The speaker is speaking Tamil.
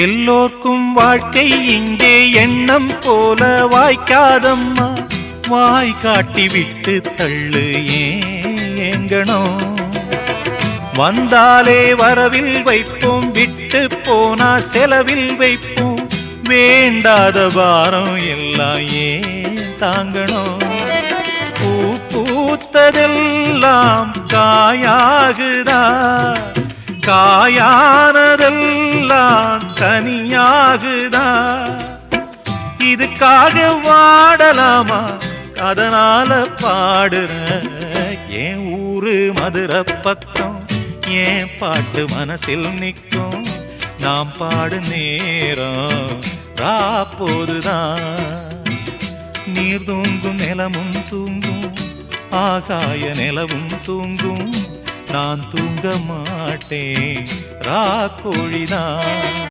எல்லோர்க்கும் வாழ்க்கை இங்கே எண்ணம் போல வாய்க்காதம்மா. வாய் காட்டி விட்டு தள்ளு ஏங்கணும். வந்தாலே வரவில் வைப்போம், விட்டு போனா செலவில் வைப்போம். வேண்டாத பாரம் எல்லாம் ஏன் தாங்கணும். பூ பூத்ததெல்லாம் காயாகுதா, காயானதெல்லாம் கனியாகுதா. இதுக்காக வாடலாமா, அதனால பாடுற. என் ஊரு மதுரை பக்கம், என் பாட்டு மனசில் நிற்கும். நாம் பாடு நேரம் ராப்போதுதான். நீர் தூங்கும் நிலமும் தூங்கும், ஆகாய நிலவும் தூங்கும். நான் தூங்க மாட்டேன், ராக்கோழிதான்.